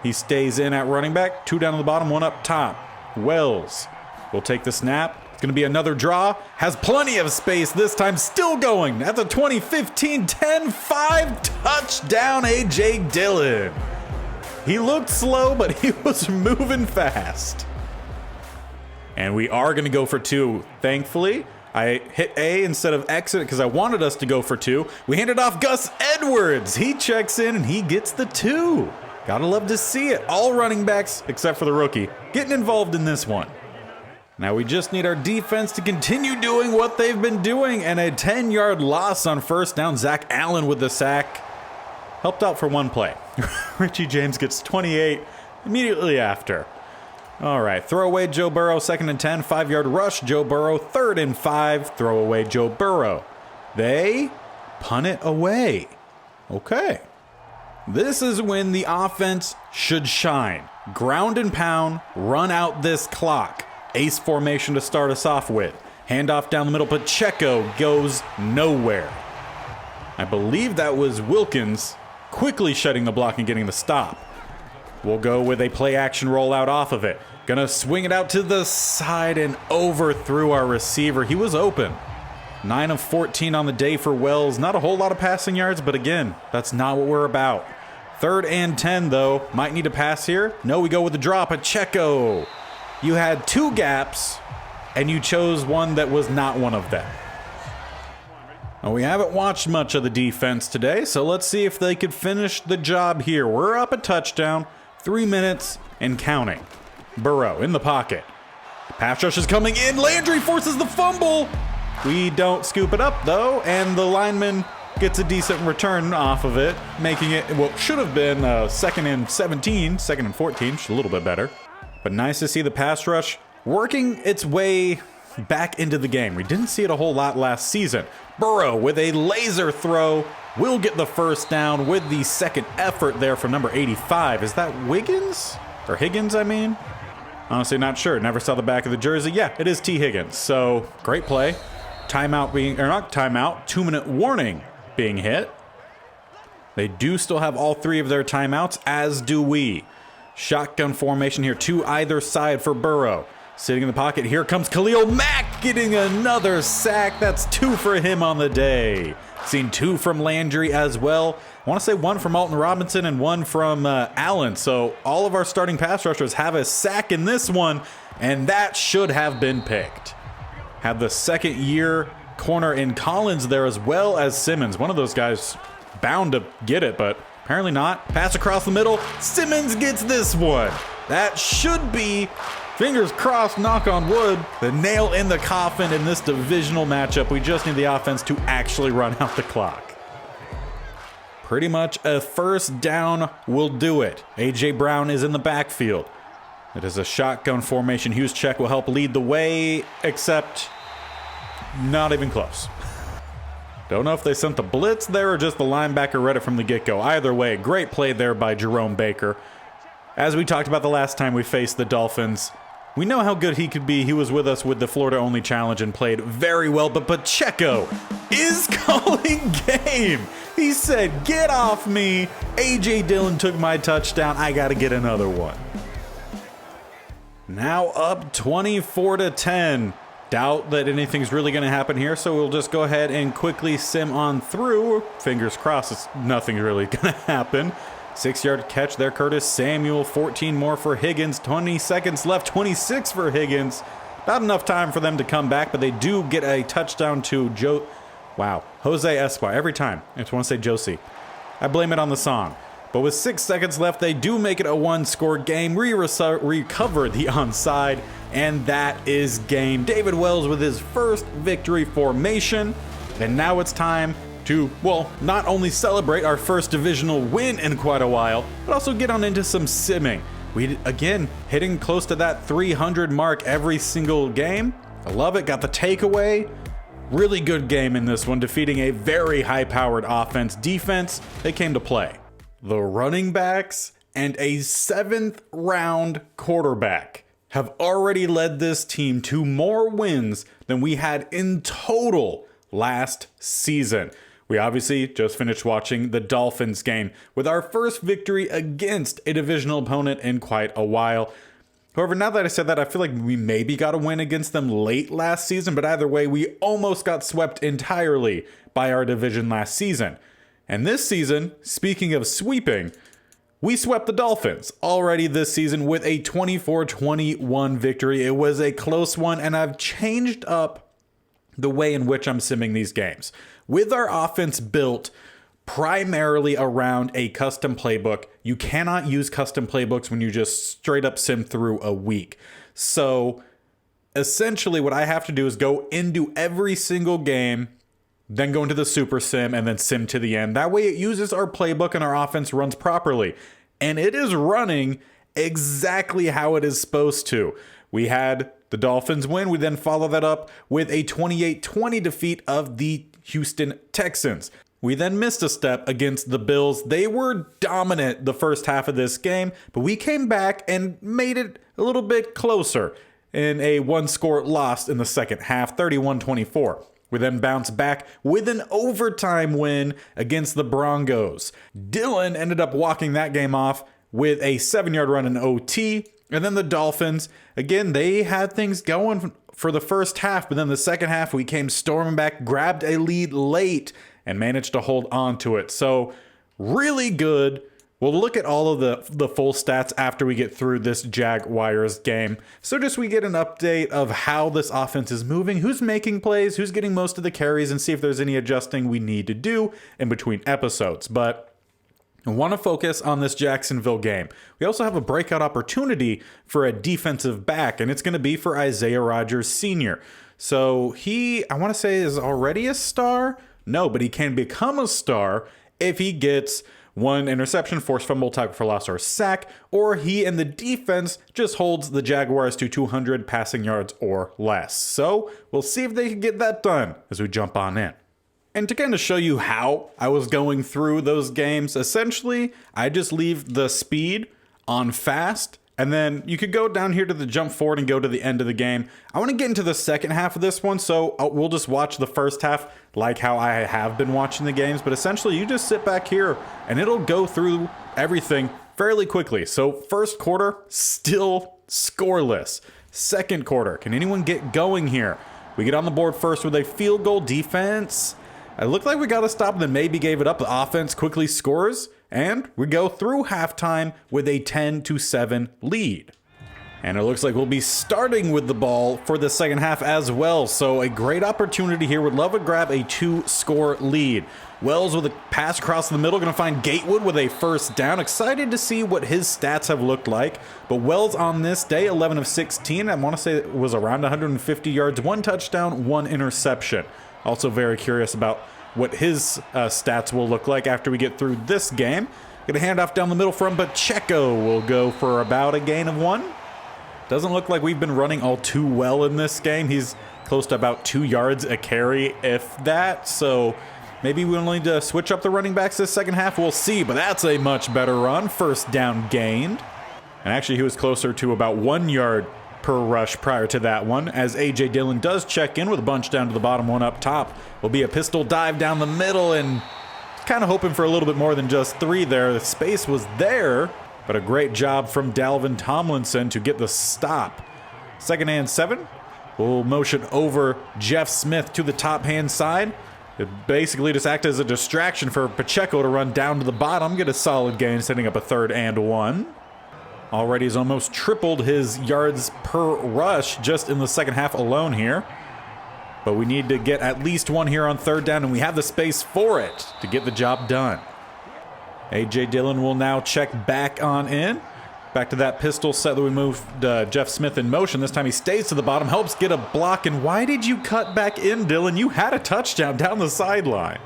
He stays in at running back. 2 down on the bottom, 1 up top. Wells will take the snap. It's going to be another draw. Has plenty of space this time. Still going at the 2015 10-5 touchdown, A.J. Dillon. He looked slow, but he was moving fast. And we are going to go for 2. Thankfully, I hit A instead of exit because I wanted us to go for 2. We handed off Gus Edwards. He checks in and he gets the 2. Gotta love to see it. All running backs, except for the rookie, getting involved in this one. Now we just need our defense to continue doing what they've been doing, and a 10-yard loss on first down. Zach Allen with the sack. Helped out for 1 play. Richie James gets 28 immediately after. All right, throw away Joe Burrow, 2nd and 10, 5-yard rush. Joe Burrow, 3rd and 5, throw away Joe Burrow. They punt it away. Okay. This is when the offense should shine. Ground and pound, run out this clock. Ace formation to start us off with. Handoff down the middle, Pacheco goes nowhere. I believe that was Wilkins quickly shutting the block and getting the stop. We'll go with a play action rollout off of it. Gonna swing it out to the side and overthrew our receiver. He was open. 9 of 14 on the day for Wells. Not a whole lot of passing yards, but again, that's not what we're about. 3rd and 10 though. Might need a pass here. No, we go with the draw. Pacheco. You had 2 gaps and you chose one that was not one of them. Well, we haven't watched much of the defense today, so let's see if they could finish the job here. We're up a touchdown, 3 minutes and counting. Burrow in the pocket. Pass rush is coming in. Landry forces the fumble. We don't scoop it up though, and the lineman gets a decent return off of it, making it what should have been 2nd and 17, 2nd and 14, a little bit better. But nice to see the pass rush working its way back into the game. We didn't see it a whole lot last season. Burrow with a laser throw will get the first down with the second effort there from number 85. Is that Wiggins? Or Higgins, I mean? Honestly, not sure. Never saw the back of the jersey. Yeah, it is T. Higgins. So, great play. Timeout being, or not timeout, 2-minute warning being hit. They do still have all 3 of their timeouts, as do we. Shotgun formation here, 2 either side for Burrow. Sitting in the pocket, here comes Khalil Mack getting another sack. That's 2 for him on the day. Seen 2 from Landry as well. I want to say 1 from Alton Robinson and 1 from Allen. So all of our starting pass rushers have a sack in this one, and that should have been picked. Had the 2nd year corner in Collins there as well as Simmons. One of those guys bound to get it, but apparently not. Pass across the middle. Simmons gets this one. That should be, fingers crossed, knock on wood, the nail in the coffin in this divisional matchup. We just need the offense to actually run out the clock. Pretty much a first down will do it. A.J. Brown is in the backfield. It is a shotgun formation. Juszczyk will help lead the way, except not even close. Don't know if they sent the blitz there or just the linebacker read it from the get-go. Either way, great play there by Jerome Baker. As we talked about the last time we faced the Dolphins, we know how good he could be. He was with us with the Florida-only challenge and played very well, but Pacheco is calling game. He said, get off me. A.J. Dillon took my touchdown. I got to get another one. Now up 24-10. Doubt that anything's really going to happen here, so we'll just go ahead and quickly sim on through. Fingers crossed, nothing's really going to happen. 6-yard catch there, Curtis Samuel. 14 more for Higgins. 20 seconds left. 26 for Higgins. Not enough time for them to come back, but they do get a touchdown to Jose Esquire. Every time. I just want to say Josie. I blame it on the song. But with 6 seconds left, they do make it a 1-score game. Recover the onside, and that is game. David Wells with his first victory formation. And now it's time to, well, not only celebrate our first divisional win in quite a while, but also get on into some simming. We, again, hitting close to that 300 mark every single game. I love it. Got the takeaway. Really good game in this one, defeating a very high-powered offense. Defense, they came to play. The running backs and a 7th-round quarterback have already led this team to more wins than we had in total last season. We obviously just finished watching the Dolphins game with our first victory against a divisional opponent in quite a while. However, now that I said that, I feel like we maybe got a win against them late last season, but either way, we almost got swept entirely by our division last season. And this season, speaking of sweeping, we swept the Dolphins already this season with a 24-21 victory. It was a close one, and I've changed up the way in which I'm simming these games. With our offense built primarily around a custom playbook, you cannot use custom playbooks when you just straight up sim through a week. So essentially what I have to do is go into every single game, then go into the super sim, and then sim to the end. That way it uses our playbook and our offense runs properly. And it is running exactly how it is supposed to. We had the Dolphins win. We then follow that up with a 28-20 defeat of the Houston Texans. We then missed a step against the Bills. They were dominant the first half of this game, but we came back and made it a little bit closer in a one-score loss in the second half, 31-24. We then bounced back with an overtime win against the Broncos. Dylan ended up walking that game off with a 7-yard run in OT. And then the Dolphins, again, they had things going for the first half, but then the second half we came storming back, grabbed a lead late, and managed to hold on to it. So really good. We'll look at all of the full stats after we get through this Jaguars game. So just we get an update of how this offense is moving, who's making plays, who's getting most of the carries, and see if there's any adjusting we need to do in between episodes. But I want to focus on this Jacksonville game. We also have a breakout opportunity for a defensive back, and it's going to be for Isaiah Rodgers Sr. So he, I want to say, is already a star. No, but he can become a star if he gets one interception, forced fumble, tackle for loss, or sack, or he and the defense just holds the Jaguars to 200 passing yards or less. So we'll see if they can get that done as we jump on in. And to kind of show you how I was going through those games, essentially, I just leave the speed on fast, and then you could go down here to the jump forward and go to the end of the game. I want to get into the second half of this one, so we'll just watch the first half like how I have been watching the games. But essentially, you just sit back here, and it'll go through everything fairly quickly. So first quarter, still scoreless. Second quarter, can anyone get going here? We get on the board first with a field goal. Defense, it looked like we got to stop and then maybe gave it up. The offense quickly scores, and we go through halftime with a 10-7 lead. And it looks like we'll be starting with the ball for the second half as well. So a great opportunity here. Would love to grab a 2-score lead. Wells with a pass across the middle. Going to find Gatewood with a first down. Excited to see what his stats have looked like. But Wells on this day, 11 of 16. I want to say it was around 150 yards, 1 touchdown, 1 interception. Also very curious about what his stats will look like after we get through this game. Get a handoff down the middle from Pacheco. Will go for about a gain of 1. Doesn't look like we've been running all too well in this game. He's close to about 2 yards a carry, if that. So maybe we'll need to switch up the running backs this second half. We'll see, but that's a much better run. First down gained. And actually, he was closer to about 1 yard per rush prior to that one, as A.J. Dillon does check in with a bunch down to the bottom, one up top. Will be a pistol dive down the middle, and kind of hoping for a little bit more than just 3 there. The space was there, but a great job from Dalvin Tomlinson to get the stop. Second and 7. We'll motion over Jeff Smith to the top hand side. It basically just acted as a distraction for Pacheco to run down to the bottom, get a solid gain, setting up a 3rd and 1. Already has almost tripled his yards per rush just in the second half alone here. But we need to get at least 1 here on 3rd down, and we have the space for it to get the job done. A.J. Dillon will now check back on in. Back to that pistol set that we moved Jeff Smith in motion. This time he stays to the bottom, helps get a block. And why did you cut back in, Dillon? You had a touchdown down the sideline.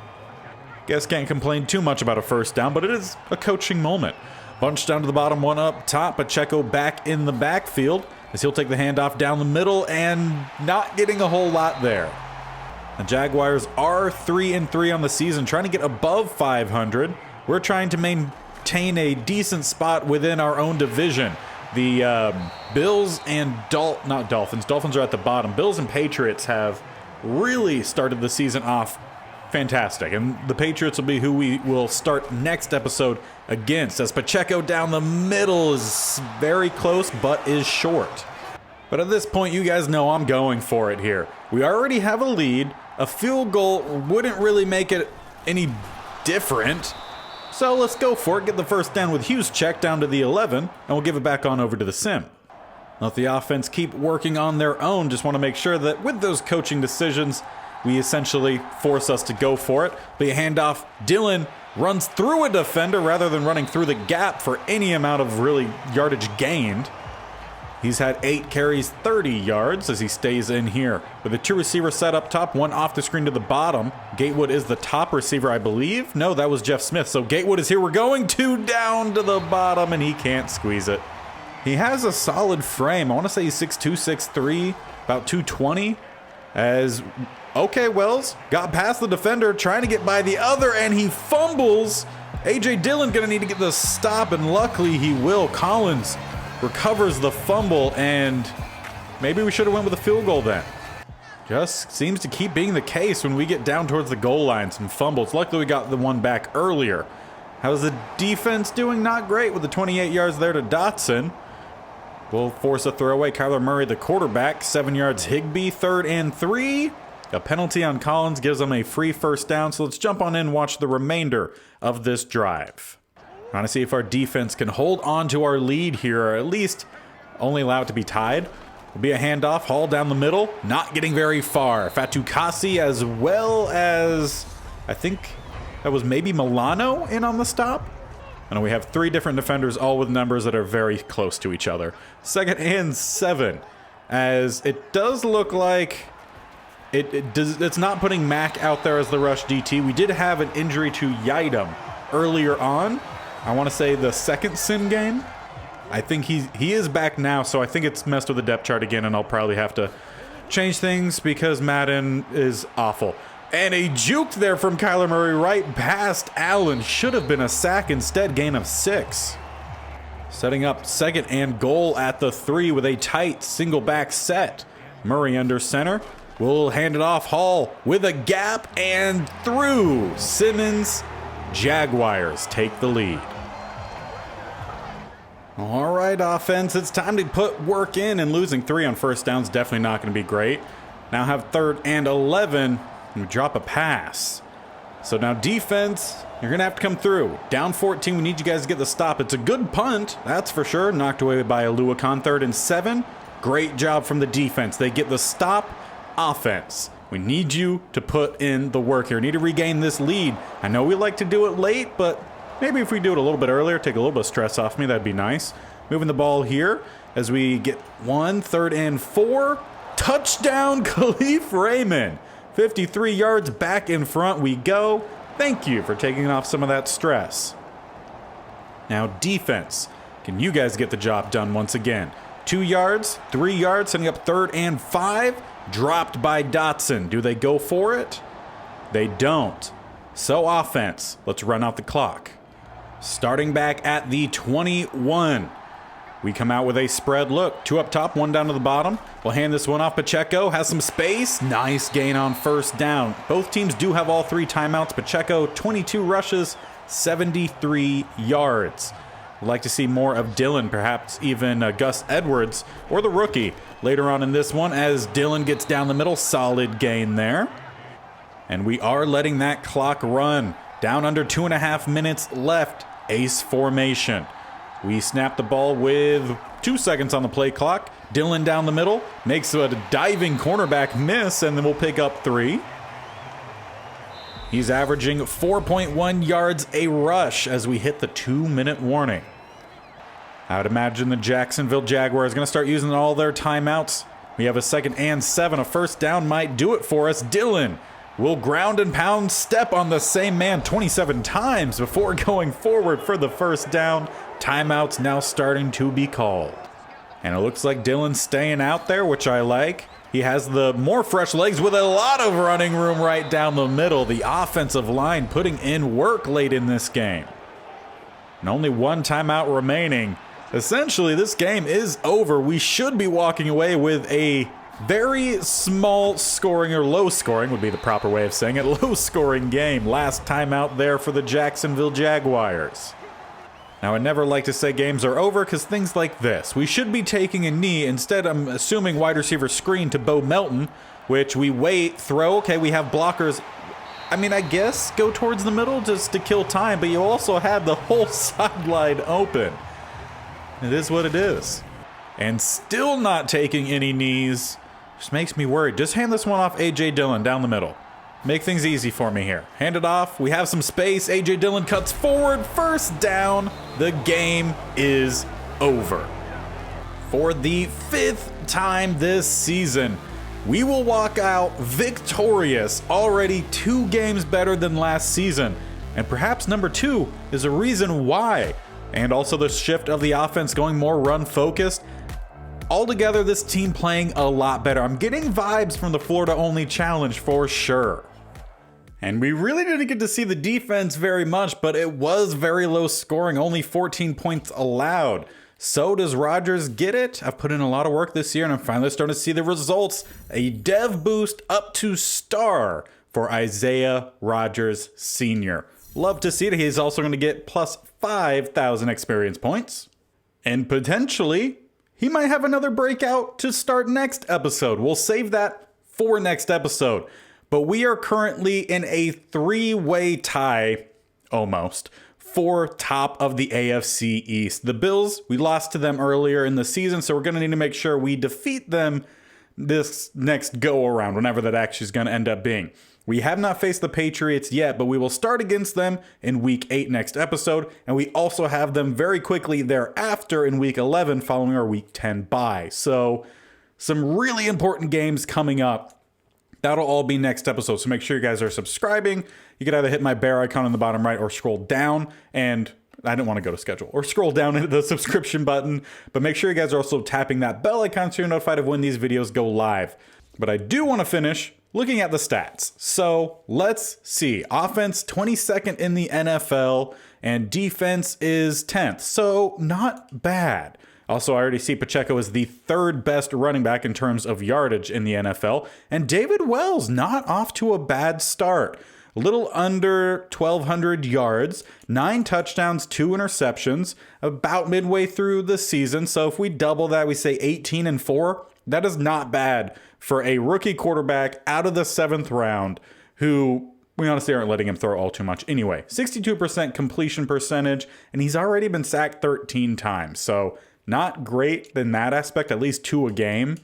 Guess can't complain too much about a first down, but it is a coaching moment. Bunch down to the bottom, 1 up top. Pacheco back in the backfield as he'll take the handoff down the middle, and not getting a whole lot there. The Jaguars are 3-3 on the season, trying to get above 500. We're trying to maintain a decent spot within our own division. The Bills and Dolphins are at the bottom. Bills and Patriots have really started the season off fantastic, and the Patriots will be who we will start next episode against, as Pacheco down the middle is very close but is short. But at this point, you guys know I'm going for it here. We already have a lead. A field goal wouldn't really make it any different, so let's go for it. Get the first down with Hughes check down to the 11, and we'll give it back on over to the sim. Let the offense keep working on their own. Just want to make sure that with those coaching decisions, we essentially force us to go for it. But a handoff, Dillon runs through a defender rather than running through the gap for any amount of really yardage gained. He's had 8 carries, 30 yards as he stays in here. With a 2 receiver set up top, 1 off the screen to the bottom. Gatewood is the top receiver, I believe. No, that was Jeff Smith. So Gatewood is here. We're going 2 down to the bottom, and he can't squeeze it. He has a solid frame. I want to say he's 6'2", 6'3", about 220. As, okay, Wells got past the defender, trying to get by the other, and he fumbles. A.J. Dillon gonna need to get the stop, and luckily he will. Collins recovers the fumble, and maybe we should have went with a field goal then. Just seems to keep being the case when we get down towards the goal line. Some fumbles. Luckily we got the one back earlier. How's the defense doing? Not great with the 28 yards there to Dotson. Will force a throwaway. Kyler Murray, the quarterback. 7 yards. Higbee, 3rd and 3. A penalty on Collins gives them a free first down. So let's jump on in and watch the remainder of this drive. Trying to see if our defense can hold on to our lead here, or at least only allow it to be tied. Will be a handoff. Hall down the middle. Not getting very far. Fatukasi, as well as, I think that was maybe Milano in on the stop. I know we have 3 different defenders, all with numbers that are very close to each other. 2nd and 7, as it does look like it's not putting Mack out there as the rush DT. We did have an injury to Yidam earlier on. I want to say the 2nd sim game. I think he is back now, so I think it's messed with the depth chart again, and I'll probably have to change things because Madden is awful. And a juke there from Kyler Murray right past Allen. Should have been a sack, instead gain of 6. Setting up 2nd and goal at the 3 with a tight single back set. Murray under center. Will hand it off. Hall with a gap and through. Simmons. Jaguars take the lead. All right, offense, it's time to put work in, and losing 3 on first down is definitely not going to be great. Now have 3rd and 11. We drop a pass. So now defense, you're going to have to come through. Down 14, we need you guys to get the stop. It's a good punt, that's for sure. Knocked away by Aluakon. 3rd and 7. Great job from the defense. They get the stop. Offense, we need you to put in the work here. Need to regain this lead. I know we like to do it late, but maybe if we do it a little bit earlier, take a little bit of stress off me, that'd be nice. Moving the ball here as we get 3rd and 4. Touchdown, Khalif Raymond. 53 yards back in front we go. Thank you for taking off some of that stress. Now defense, can you guys get the job done once again? 2 yards, 3 yards, setting up 3rd and 5. Dropped by Dotson. Do they go for it? They don't. So offense, let's run out the clock. Starting back at the 21. We come out with a spread look. 2 up top, 1 down to the bottom. We'll hand this one off. Pacheco has some space. Nice gain on first down. Both teams do have all 3 timeouts. Pacheco, 22 rushes, 73 yards. I'd like to see more of Dillon, perhaps even Gus Edwards or the rookie later on in this one, as Dillon gets down the middle. Solid gain there. And we are letting that clock run. Down under 2.5 minutes left. Ace formation. We snap the ball with 2 seconds on the play clock. Dillon down the middle, makes a diving cornerback miss, and then we'll pick up 3. He's averaging 4.1 yards a rush as we hit the 2-minute warning. I would imagine the Jacksonville Jaguars are going to start using all their timeouts. We have a 2nd and 7. A first down might do it for us. Dillon will ground and pound, step on the same man 27 times before going forward for the first down. Timeouts now starting to be called. And it looks like Dillon's staying out there, which I like. He has the more fresh legs with a lot of running room right down the middle. The offensive line putting in work late in this game. And only 1 timeout remaining. Essentially, this game is over. We should be walking away with a very small scoring, or low scoring would be the proper way of saying it, low scoring game. Last timeout there for the Jacksonville Jaguars. Now, I never like to say games are over because things like this. We should be taking a knee. Instead, I'm assuming wide receiver screen to Bo Melton, which we wait, throw. Okay, we have blockers. I mean, I guess go towards the middle just to kill time, but you also had the whole sideline open. It is what it is. And still not taking any knees. Just makes me worried. Just hand this one off A.J. Dillon down the middle. Make things easy for me here. Hand it off. We have some space. A.J. Dillon cuts forward. First down. The game is over. For the 5th time this season, we will walk out victorious. Already 2 games better than last season. And perhaps number 2 is a reason why. And also the shift of the offense going more run-focused. Altogether, this team playing a lot better. I'm getting vibes from the Florida only challenge for sure. And we really didn't get to see the defense very much, but it was very low scoring, only 14 points allowed. So does Rodgers get it? I've put in a lot of work this year and I'm finally starting to see the results. A dev boost up to star for Isaiah Rodgers Sr. Love to see it. He's also going to get plus 5,000 experience points. And potentially, he might have another breakout to start next episode. We'll save that for next episode. But we are currently in a three-way tie, almost, for top of the AFC East. The Bills, we lost to them earlier in the season, so we're going to need to make sure we defeat them this next go-around, whenever that actually is going to end up being. We have not faced the Patriots yet, but we will start against them in Week 8 next episode, and we also have them very quickly thereafter in Week 11 following our Week 10 bye. So, some really important games coming up. That'll all be next episode, so make sure you guys are subscribing. You can either hit my bear icon in the bottom right or scroll down, and I didn't want to go to schedule, or scroll down into the subscription button, but make sure you guys are also tapping that bell icon so you're notified of when these videos go live. But I do want to finish looking at the stats. So let's see. Offense 22nd in the NFL, and defense is 10th, so not bad. Also, I already see Pacheco is the third best running back in terms of yardage in the NFL. And David Wells not off to a bad start. A little under 1,200 yards, 9 touchdowns, 2 interceptions, about midway through the season. So if we double that, we say 18-4. That is not bad for a rookie quarterback out of the 7th round who we honestly aren't letting him throw all too much. Anyway, 62% completion percentage, and he's already been sacked 13 times. So not great in that aspect, at least 2 a game.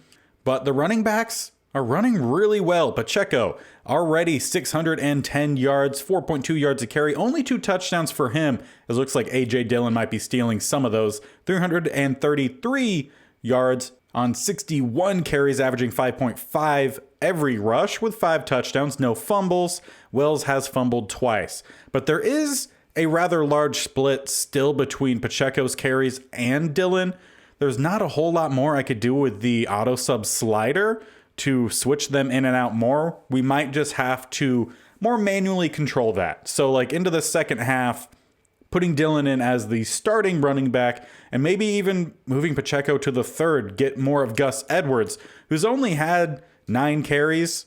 But the running backs are running really well. Pacheco, already 610 yards, 4.2 yards a carry, only 2 touchdowns for him. It looks like A.J. Dillon might be stealing some of those. 333 yards on 61 carries, averaging 5.5 every rush with 5 touchdowns, no fumbles. Wells has fumbled twice. But there is a rather large split still between Pacheco's carries and Dillon. There's not a whole lot more I could do with the auto sub slider to switch them in and out more. We might just have to more manually control that. So like into the second half, putting Dillon in as the starting running back and maybe even moving Pacheco to the third, get more of Gus Edwards, who's only had 9 carries,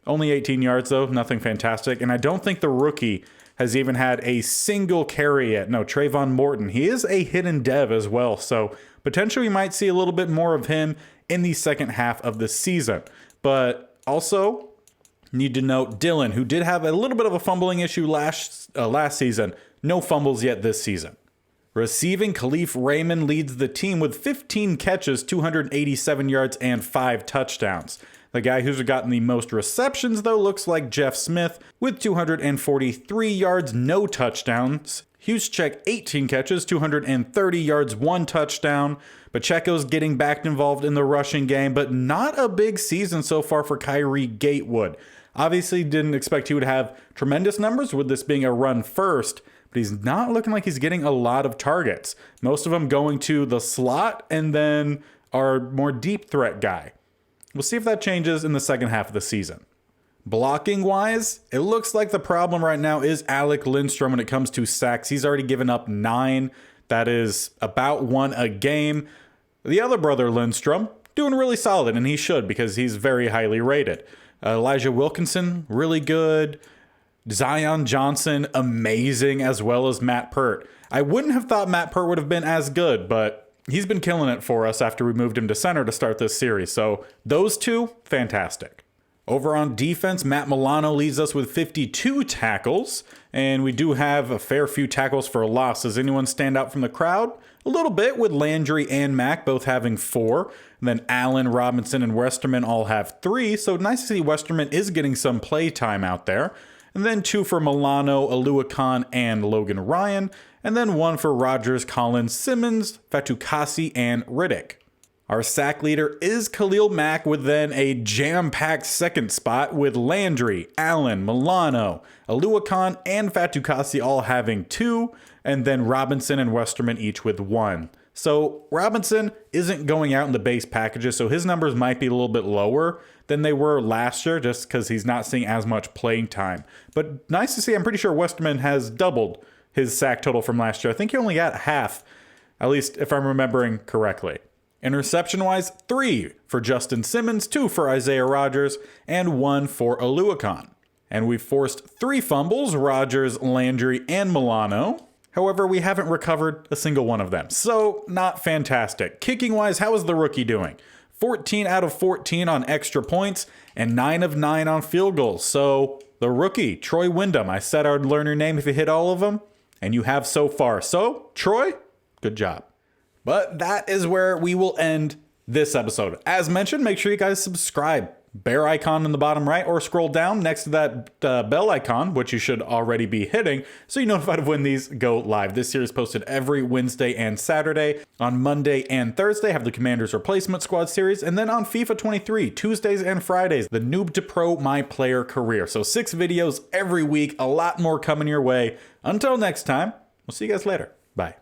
only 18 yards though, nothing fantastic. And I don't think the rookie has even had a single carry yet. No, Trayvon Morton. He is a hidden dev as well, so potentially we might see a little bit more of him in the second half of the season. But also need to note Dillon, who did have a little bit of a fumbling issue last season. No fumbles yet this season. Receiving, Khalif Raymond leads the team with 15 catches, 287 yards, and 5 touchdowns. The guy who's gotten the most receptions, though, looks like Jeff Smith with 243 yards, no touchdowns. Juszczyk, 18 catches, 230 yards, 1 touchdown. Pacheco's getting back involved in the rushing game, but not a big season so far for Kyrie Gatewood. Obviously didn't expect he would have tremendous numbers with this being a run first, but he's not looking like he's getting a lot of targets. Most of them going to the slot and then our more deep threat guy. We'll see if that changes in the second half of the season. Blocking wise, it looks like the problem right now is Alec Lindstrom when it comes to sacks. He's already given up 9. That is about 1 a game. The other brother, Lindstrom, doing really solid, and he should because he's very highly rated. Elijah Wilkinson, really good. Zion Johnson, amazing, as well as Matt Pert. I wouldn't have thought Matt Pert would have been as good, but he's been killing it for us after we moved him to center to start this series. So those two, fantastic. Over on defense, Matt Milano leads us with 52 tackles, and we do have a fair few tackles for loss. Does anyone stand out from the crowd? A little bit, with Landry and Mack both having 4. And then Allen, Robinson, and Westerman all have 3. So nice to see Westerman is getting some play time out there. And then 2 for Milano, Aluakon, and Logan Ryan. And then 1 for Rodgers, Collins, Simmons, Fatukasi, and Riddick. Our sack leader is Khalil Mack with then a jam-packed second spot with Landry, Allen, Milano, Aluakon, and Fatukasi all having 2, and then Robinson and Westerman each with 1. So Robinson isn't going out in the base packages, so his numbers might be a little bit lower than they were last year just because he's not seeing as much playing time. But nice to see. I'm pretty sure Westerman has doubled his sack total from last year. I think he only got half, at least if I'm remembering correctly. Interception-wise, 3 for Justin Simmons, 2 for Isaiah Rodgers, and 1 for Oluokun. And we've forced 3 fumbles, Rodgers, Landry, and Milano. However, we haven't recovered a single one of them, so not fantastic. Kicking-wise, how is the rookie doing? 14 out of 14 on extra points, and 9 of 9 on field goals. So the rookie, Troy Wyndham, I said I would learn your name if you hit all of them, and you have so far. So, Troy, good job. But that is where we will end this episode. As mentioned, make sure you guys subscribe. Bear icon in the bottom right, or scroll down next to that bell icon, which you should already be hitting, so you're notified of when these go live. This series posted every Wednesday and Saturday. On Monday and Thursday, have the Commanders Replacement Squad series, and then on FIFA 23, Tuesdays and Fridays, the Noob to Pro My Player Career. So 6 videos every week, a lot more coming your way. Until next time, we'll see you guys later. Bye.